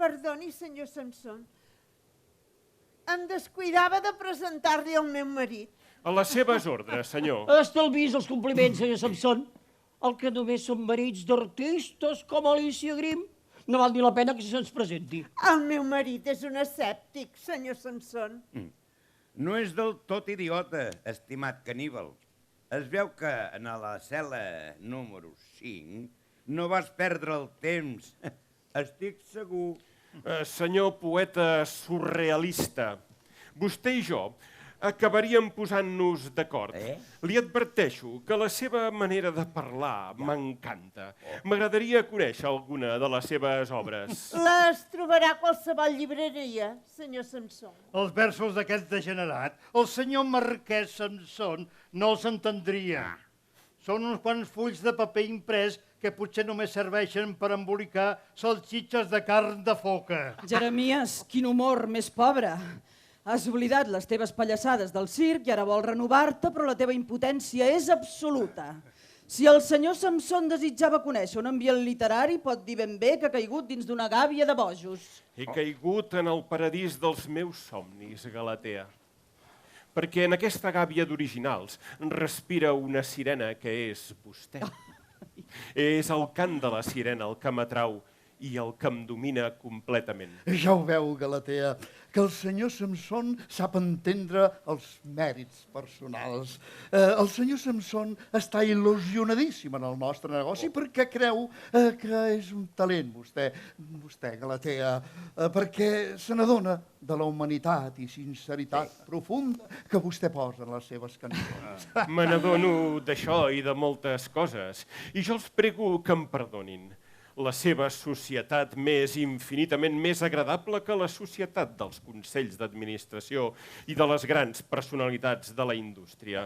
Perdoni, senyor Samson. Em descuidava de presentar-li el meu marit. A les seves ordres, senyor. Estalvis els compliments, senyor Samson. El que només són marits d'artistes com Alicia Grimm. No val ni la pena que se'ns presenti. El meu marit és un escèptic, senyor Samson. No és del tot idiota, estimat caníbal. Es veu que en la cel·la número 5 no vas perdre el temps. Estic segur. Senyor poeta surrealista, vostè i jo acabaríem posant-nos d'acord. Li adverteixo que la seva manera de parlar m'encanta. M'agradaria conèixer alguna de les seves obres. Les trobarà a qualsevol llibreria, senyor Samson. Els versos d'aquest degenerat, el senyor Marquès Samson no els entendria. Són uns quants fulls de paper imprès que potser només serveixen per embolicar salsitxes de carn de foca. Jeremies, quin humor més pobre. Has oblidat les teves pallassades del circ i ara vols renovar-te, però la teva impotència és absoluta. Si el senyor Samson desitjava conèixer un ambient literari, pot dir ben bé que ha caigut dins d'una gàbia de bojos. He caigut en el paradís dels meus somnis, Galatea. Perquè en aquesta gàbia d'originals respira una sirena que és vostè. És el cant de la sirena el que m'atrau i el que em domina completament. Ja ho veu, Galatea, que el senyor Samson sap entendre els mèrits personals. El senyor Samson està il·lusionadíssim en el nostre negoci perquè creu que és un talent, vostè, Galatea, perquè se n'adona de la humanitat i sinceritat profunda que vostè posa en les seves cançons. Me n'adono d'això i de moltes coses, i jo els prego que em perdonin. La seva societat m'és infinitament més agradable que la societat dels consells d'administració i de les grans personalitats de la indústria.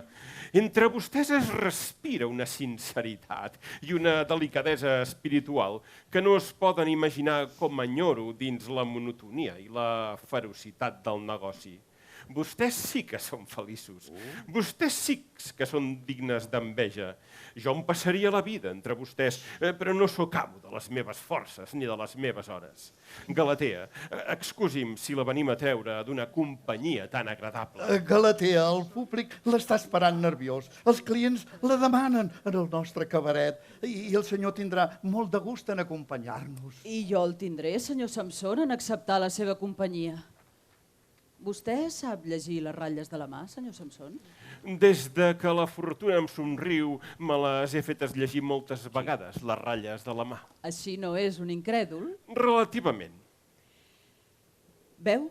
Entre vostès es respira una sinceritat i una delicadesa espiritual que no es poden imaginar com enyoro dins la monotonia i la ferocitat del negoci. Vostès sí que són feliços. Vostès sí que són dignes d'enveja. Jo em passaria la vida entre vostès, però no sóc amo de les meves forces ni de les meves hores. Galatea, excusi'm si la venim a treure d'una companyia tan agradable. Galatea, el públic l'està esperant nerviós. Els clients la demanen en el nostre cabaret i el senyor tindrà molt de gust en acompanyar-nos. I jo el tindré, senyor Samson, en acceptar la seva companyia. Vostè sap llegir les ratlles de la mà, senyor Samson? Des de que la fortuna em somriu, me les he fetes llegir moltes vegades, les ratlles de la mà. Així no és un incrèdul? Relativament. Veu?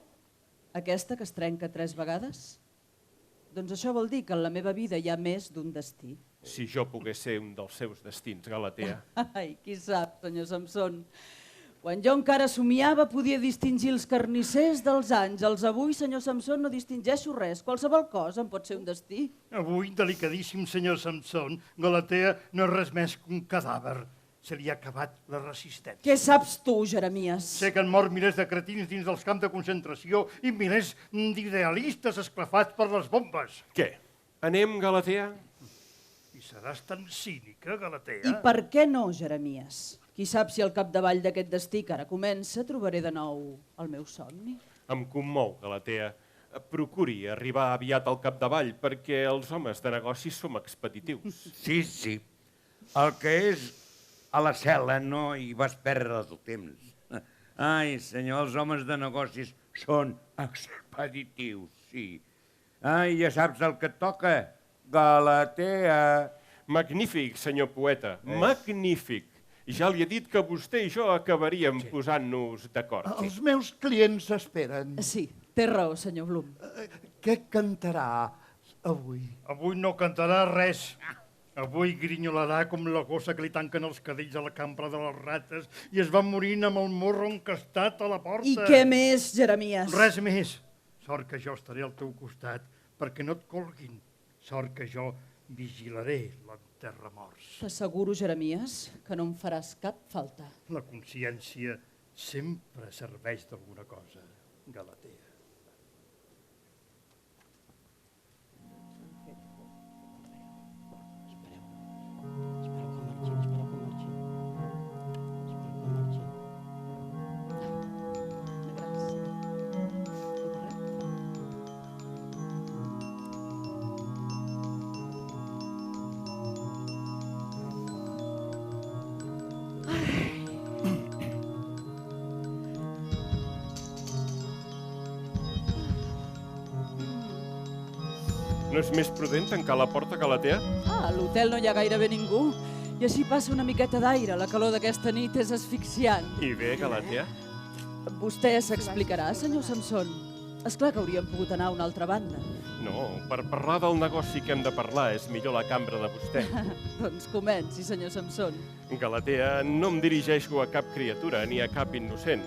Aquesta que es trenca 3 vegades? Doncs això vol dir que en la meva vida hi ha més d'un destí. Si jo pogués ser un dels seus destins, Galatea. Ai, qui sap, senyor Samson. Quan jo encara somiava podia distingir els carnissers dels àngels. Avui, senyor Samson, no distingeixo res. Qualsevol cosa em pot ser un destí. Avui, delicadíssim senyor Samson, Galatea no és res més que un cadàver. Se li ha acabat la resistència. Què saps tu, Jeremies? Sé que han mort milers de cretins dins dels camps de concentració i milers d'idealistes esclafats per les bombes. Què? Anem, Galatea? I seràs tan cínica, Galatea? I per què no, Jeremies? Qui sap si al capdavall d'aquest destí que ara comença trobaré de nou el meu somni? Em commou, Galatea. Procuri arribar aviat al capdavall perquè els homes de negocis som expeditius. Sí. El que és a la cel·la no hi vas perdre el temps. Ai, senyor, els homes de negocis són expeditius, sí. Ai, ja saps el que et toca, Galatea. Magnífic, senyor poeta, magnífic. Ja li he dit que vostè i jo acabaríem posant-nos d'acord. Els meus clients esperen. Sí, té raó, senyor Blum. Què cantarà avui? Avui no cantarà res. Avui grinyolarà com la gossa que li tanquen els cadells a la cambra de les rates i es va morint amb el morro encastat a la porta. I què més, Jeremies? Res més. Sort que jo estaré al teu costat perquè no et colguin. Sort que jo vigilaré l'enterramorts. T'asseguro, Jeremies, que no em faràs cap falta. La consciència sempre serveix d'alguna cosa, Galatea. No és més prudent tancar la porta, Galatea? Ah, a l'hotel no hi ha gairebé ningú. I així passa una miqueta d'aire. La calor d'aquesta nit és asfixiant. I bé, Galatea? Vostè s'explicarà, senyor Samson? És clar que hauríem pogut anar a una altra banda. No, per parlar del negoci que hem de parlar és millor la cambra de vostè. Doncs comenci, senyor Samson. Galatea, no em dirigeixo a cap criatura ni a cap innocent.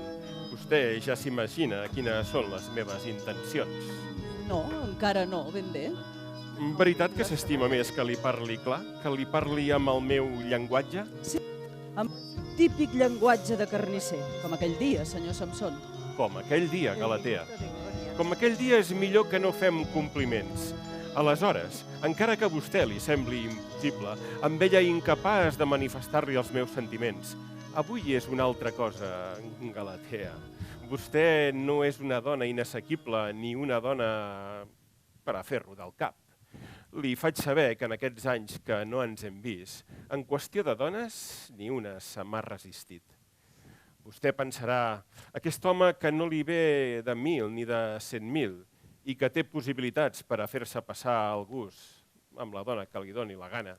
Vostè ja s'imagina quines són les meves intencions. No, encara no, ben bé. Veritat que s'estima més que li parli clar? Que li parli amb el meu llenguatge? Amb típic llenguatge de carnisser, com aquell dia, senyor Samson. Com aquell dia, Galatea. Com aquell dia és millor que no fem compliments. Aleshores, encara que a vostè li sembli impossible, amb ella incapaç de manifestar-li els meus sentiments, avui és una altra cosa, Galatea. Vostè no és una dona inassequible ni una dona per a fer rodar el cap. Li faig saber que en aquests anys que no ens hem vist, en qüestió de dones, ni una se m'ha resistit. Vostè pensarà, aquest home que no li ve de 1.000 ni de 100.000 i que té possibilitats per a fer-se passar el gust amb la dona que li doni la gana,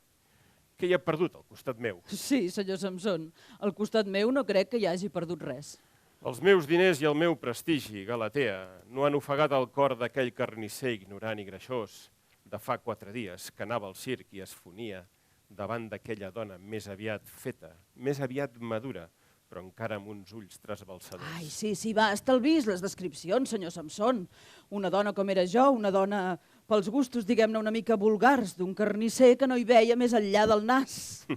que hi ha perdut al costat meu. Sí, senyor Samson. Al costat meu no crec que hi hagi perdut res. Els meus diners i el meu prestigi, Galatea, no han ofegat el cor d'aquell carnisser ignorant i greixós de fa 4 dies que anava al circ i es fonia davant d'aquella dona més aviat feta, més aviat madura, però encara amb uns ulls trasbalsadors. Ai, sí, va, estalvis les descripcions, senyor Samson. Una dona com era jo, una dona pels gustos, diguem-ne, una mica vulgars, d'un carnisser que no hi veia més enllà del nas.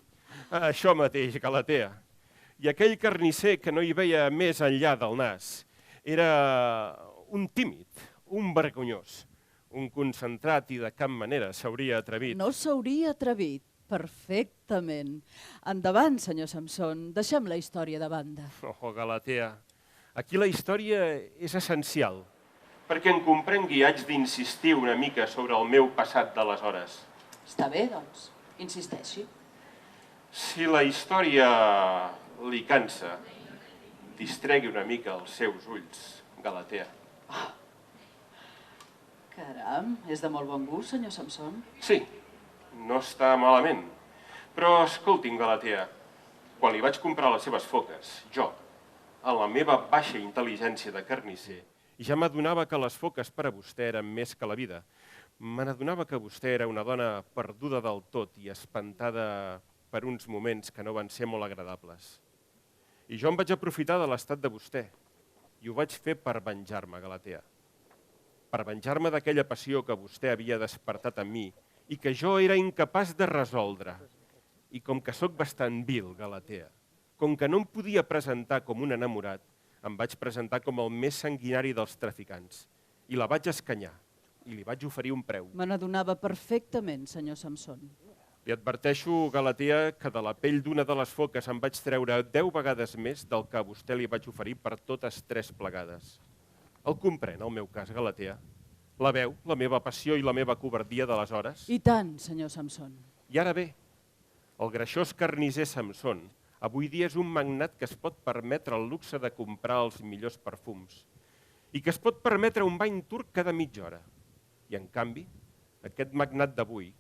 Això mateix, Galatea. I aquell carnisser que no hi veia més enllà del nas era un tímid, un vergonyós, un concentrat i de cap manera s'hauria atrevit. No s'hauria atrevit, perfectament. Endavant, senyor Samson, deixem la història de banda. Oh, Galatea, aquí la història és essencial, perquè en comprengui haig d'insistir una mica sobre el meu passat d'aleshores. Està bé, doncs, insisteixi. Si la història li cansa, distregui una mica els seus ulls, Galatea. Caram, és de molt bon gust, senyor Samson. Sí, no està malament. Però escolti'm, Galatea, quan li vaig comprar les seves foques, jo, a la meva baixa intel·ligència de carnisser, ja m'adonava que les foques per a vostè eren més que la vida. Me n'adonava que vostè era una dona perduda del tot i espantada per uns moments que no van ser molt agradables. I jo em vaig aprofitar de l'estat de vostè i ho vaig fer per venjar-me, Galatea. Per venjar-me d'aquella passió que vostè havia despertat en mi i que jo era incapaç de resoldre. I com que sóc bastant vil, Galatea, com que no em podia presentar com un enamorat, em vaig presentar com el més sanguinari dels traficants. I la vaig escanyar i li vaig oferir un preu. Me n'adonava perfectament, senyor Samson. Li adverteixo, Galatea, que de la pell d'una de les foques em vaig treure 10 vegades més del que a vostè li vaig oferir per totes 3 plegades. El comprèn, el meu cas, Galatea? La veu, la meva passió i la meva covardia d'aleshores? I tant, senyor Samson. I ara bé, el greixós carnisser Samson avui dia és un magnat que es pot permetre el luxe de comprar els millors perfums i que es pot permetre un bany turc cada mitja hora. I, en canvi, aquest magnat d'avui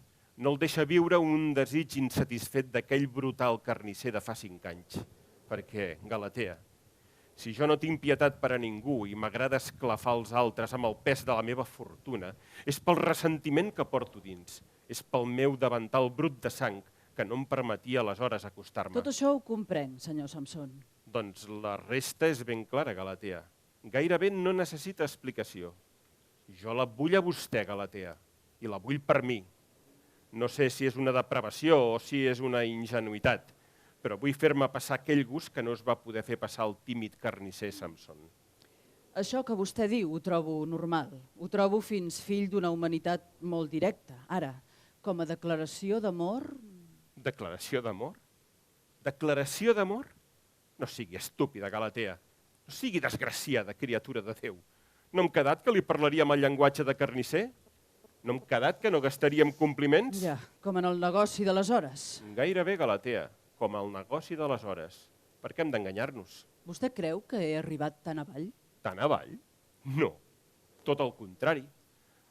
no el deixa viure un desig insatisfet d'aquell brutal carnisser de fa 5 anys. Perquè, Galatea, si jo no tinc pietat per a ningú i m'agrada esclafar els altres amb el pes de la meva fortuna, és pel ressentiment que porto dins, és pel meu davantal brut de sang que no em permetia aleshores acostar-me. Tot això ho comprenc, senyor Samson. Doncs la resta és ben clara, Galatea. Gairebé no necessita explicació. Jo la vull a vostè, Galatea, i la vull per mi. No sé si és una depravació o si és una ingenuïtat, però vull fer-me passar aquell gust que no es va poder fer passar el tímid carnisser Samson. Això que vostè diu ho trobo normal. Ho trobo fins fill d'una humanitat molt directa. Ara, com a declaració d'amor... Declaració d'amor? Declaració d'amor? No sigui estúpida, Galatea. No sigui desgraciada, criatura de Déu. No hem quedat que li parlaria amb el llenguatge de carnisser? No hem quedat que no gastaríem compliments? Ja, com en el negoci de les hores. Gairebé, Galatea, com el negoci de les hores. Per què hem d'enganyar-nos? Vostè creu que he arribat tan avall? Tan avall? No, tot el contrari.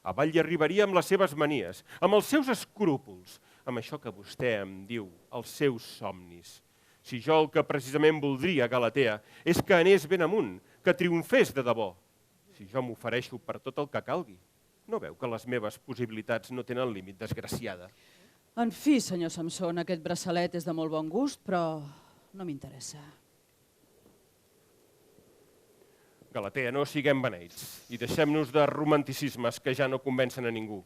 Avall hi arribaria amb les seves manies, amb els seus escrúpols, amb això que vostè em diu, els seus somnis. Si jo el que precisament voldria, Galatea, és que anés ben amunt, que triomfés de debò. Si jo m'ofereixo per tot el que calgui, no veu que les meves possibilitats no tenen límit, desgraciada? En fi, senyor Samson, aquest braçalet és de molt bon gust, però no m'interessa. Galatea, no siguem beneits i deixem-nos de romanticismes que ja no convencen a ningú.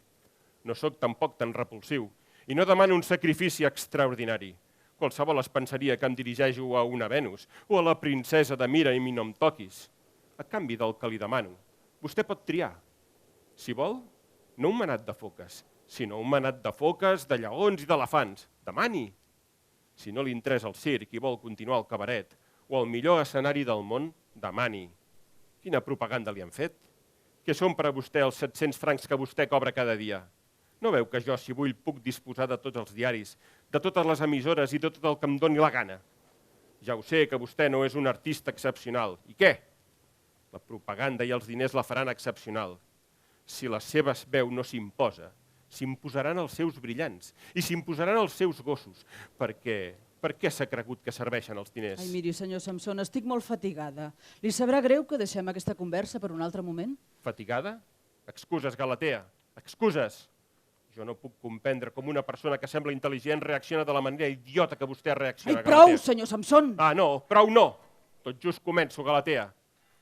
No sóc tampoc tan repulsiu i no demano un sacrifici extraordinari. Qualsevol es pensaria que em dirigeixo a una Venus o a la princesa de Mira i mi no em toquis. A canvi del que li demano, vostè pot triar. Si vol, no un manat de foques, sinó un manat de foques, de lleons i d'elefants. Demani! Si no li interessa el circ i vol continuar el cabaret o el millor escenari del món, demani. Quina propaganda li han fet? Què són per a vostè els 700 francs que vostè cobra cada dia? No veu que jo, si vull, puc disposar de tots els diaris, de totes les emissores i de tot el que em doni la gana? Ja ho sé que vostè no és un artista excepcional. I què? La propaganda i els diners la faran excepcional. Si la seva veu no s'imposa, s'imposaran els seus brillants i s'imposaran els seus gossos. Per què s'ha cregut que serveixen els diners? Ai, miri, senyor Samson, estic molt fatigada. Li sabrà greu que deixem aquesta conversa per un altre moment? Fatigada? Excuses, Galatea, excuses. Jo no puc comprendre com una persona que sembla intel·ligent reacciona de la manera idiota que vostè reacciona, Ai, prou, Galatea. senyor Samson! Ah, no, prou no. Tot just començo, Galatea.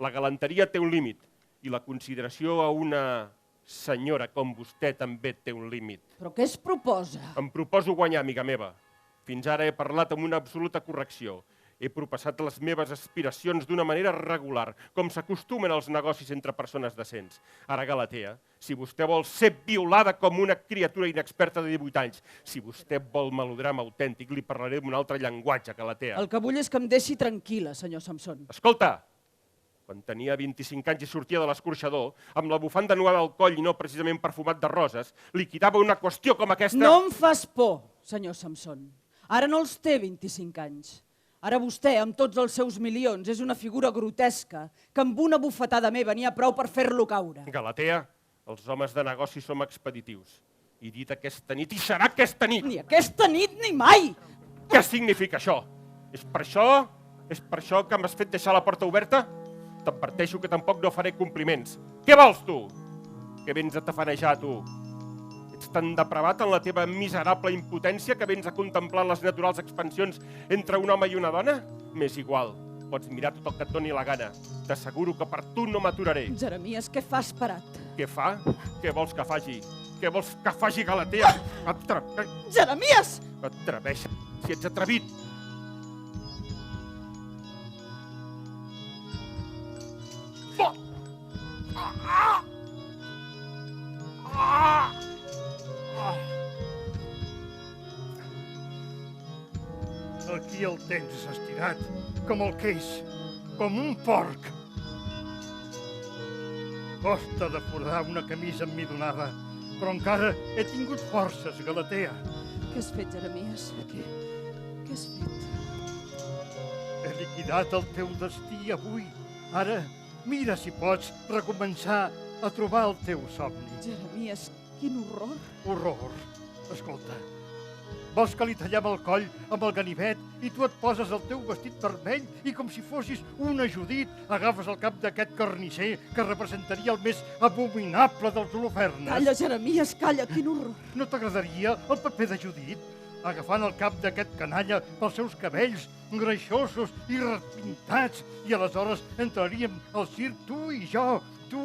La galanteria té un límit i la consideració a una senyora com vostè també té un límit. Però què es proposa? Em proposo guanyar, amiga meva. Fins ara he parlat amb una absoluta correcció. He propassat les meves aspiracions d'una manera regular, com s'acostumen als negocis entre persones decents. Ara, Galatea, si vostè vol ser violada com una criatura inexperta de 18 anys, si vostè vol melodrama autèntic, li parlaré d'un altre llenguatge, Galatea. El que vull és que em deixi tranquil·la, senyor Samson. Escolta, quan tenia 25 anys i sortia de l'escorxador, amb la bufanda nuada al coll i no precisament perfumat de roses, liquidava una qüestió com aquesta... No em fas por, senyor Samson. Ara no els té 25 anys. Ara vostè, amb tots els seus milions, és una figura grotesca que amb una bufetada meva n'hi ha prou per fer-lo caure. Galatea, els homes de negoci som expeditius. I dit aquesta nit, i serà aquesta nit! Ni aquesta nit ni mai! Què significa això? És per això que m'has fet deixar la porta oberta? T'adverteixo que tampoc no faré compliments. Què vols, tu? Què vens a tafanejar, tu? Ets tan depravat en la teva miserable impotència que vens a contemplar les naturals expansions entre un home i una dona? M'és igual. Pots mirar tot el que et doni la gana. T'asseguro que per tu no m'aturaré. Jeremies, què fas parat? Què fa? Què vols que faci? Què vols que faci, Galatea? Jeremies! Atreveix, si ets atrevit. Aquí el tens estirat, com el queix, com un porc. Costa de foradar una camisa emmidonada, però encara he tingut forces, Galatea. Què has fet, Jeremies? Què has fet? He liquidat el teu destí avui. Ara, mira si pots recomençar a trobar el teu somni. Jeremies, quin horror. Horror. Escolta, vols que li tallem el coll amb el ganivet i tu et poses el teu vestit vermell i com si fossis una Judit agafes el cap d'aquest carnisser que representaria el més abominable dels Holofernes? Calla, Jeremies, calla, quin horror. No t'agradaria el paper de Judit? Agafant el cap d'aquest canalla pels seus cabells greixosos i repintats i aleshores entraríem al circ tu i jo, tu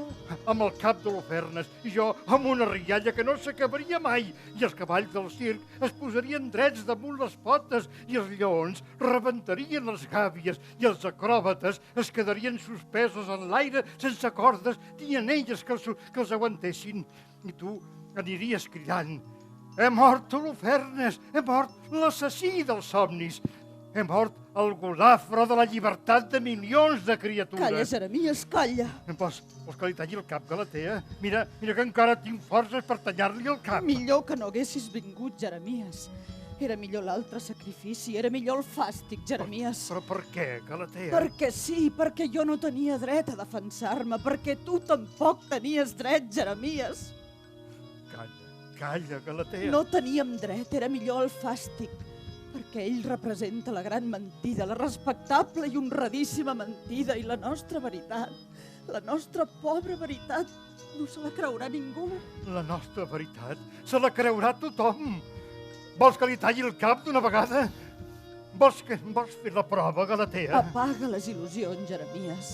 amb el cap d'Holofernes i jo amb una rialla que no s'acabaria mai i els cavalls del circ es posarien drets damunt les potes i els lleons rebentarien les gàbies i els acròbates es quedarien suspesos en l'aire sense cordes ni anelles que els aguantessin i tu aniries cridant: he mort Holofernes, he mort l'assassí dels somnis, he mort el golafre de la llibertat de milions de criatures. Calla, Jeremies, calla. Vols que li talli el cap, Galatea? Mira que encara tinc forces per tallar-li el cap. Millor que no haguessis vingut, Jeremies. Era millor l'altre sacrifici, era millor el fàstic, Jeremies. Però per què, Galatea? Perquè sí, perquè jo no tenia dret a defensar-me, perquè tu tampoc tenies dret, Jeremies. Calla, Galatea. No teníem dret, era millor el fàstic, perquè ell representa la gran mentida, la respectable i honradíssima mentida, i la nostra veritat, la nostra pobra veritat, no se la creurà ningú. La nostra veritat se la creurà tothom. Vols que li talli el cap d'una vegada? Vols fer la prova, Galatea? Apaga les il·lusions, Jeremies.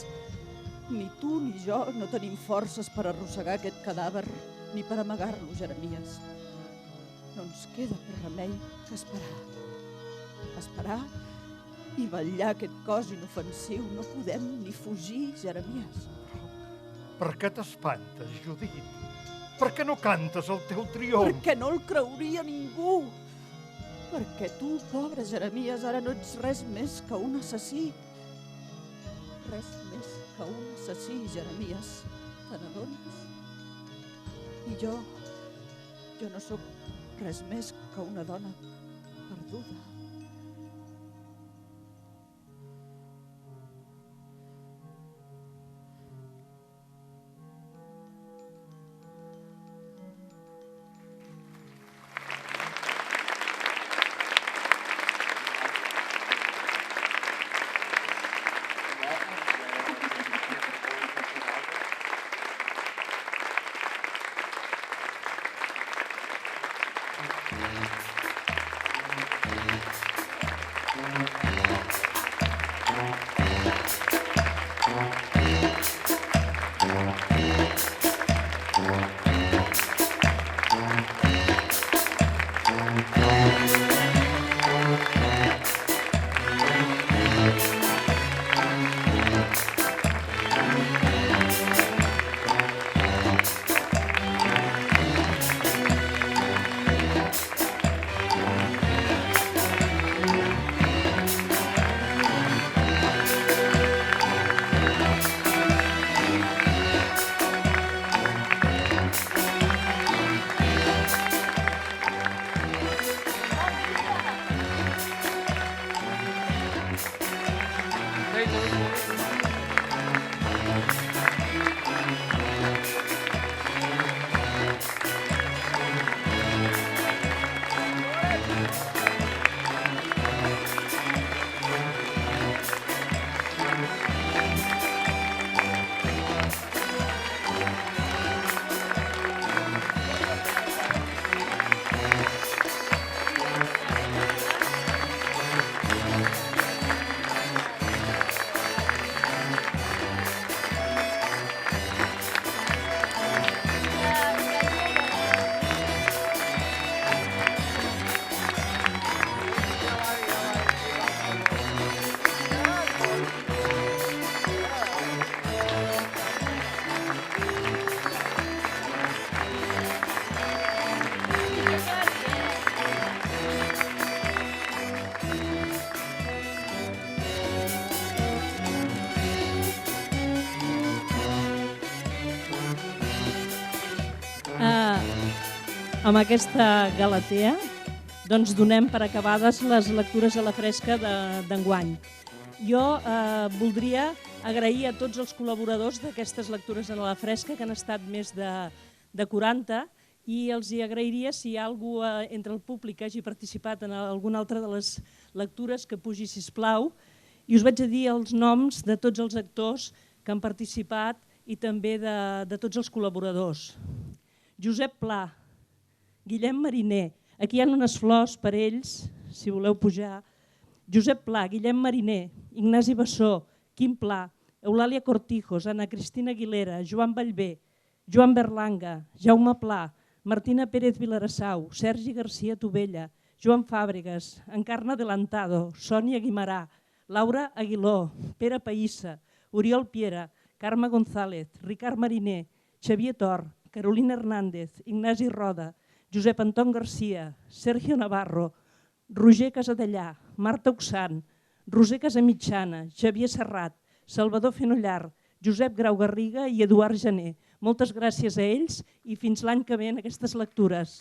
Ni tu ni jo no tenim forces per arrossegar aquest cadàver, ni per amagar-lo, Jeremies. No ens queda més remei que esperar. Esperar i vetllar aquest cos inofensiu. No podem ni fugir, Jeremies. Per què t'espantes, Judit? Per què no cantes el teu triomf? Perquè no el creuria ningú. Perquè tu, pobre Jeremies, ara no ets res més que un assassí. Res més que un assassí, Jeremies. Te n'adones? I jo no sóc res més que una dona perduda. Amb aquesta Galatea doncs donem per acabades les lectures a la fresca d'enguany. Jo voldria agrair a tots els col·laboradors d'aquestes lectures a la fresca, que han estat més de 40, i els hi agrairia si hi ha algú entre el públic que hagi participat en alguna altra de les lectures que pugi, sisplau, i us vaig a dir els noms de tots els actors que han participat i també de tots els col·laboradors. Josep Pla, Guillem Mariner, aquí hi ha unes flors per ells, si voleu pujar. Josep Pla, Guillem Mariner, Ignasi Bassó, Quim Pla, Eulàlia Cortijos, Ana Cristina Aguilera, Joan Vallvé, Joan Berlanga, Jaume Pla, Martina Pérez Vilarassau, Sergi García Tubella, Joan Fàbregas, Encarna Adelantado, Sònia Guimarà, Laura Aguiló, Pere Païssa, Oriol Piera, Carme González, Ricard Mariner, Xavier Tor, Carolina Hernández, Ignasi Roda, Josep Anton Garcia, Sergio Navarro, Roger Casadellà, Marta Oxant, Roser Casamitjana, Xavier Serrat, Salvador Fenollar, Josep Grau Garriga i Eduard Janer. Moltes gràcies a ells i fins l'any que ve en aquestes lectures.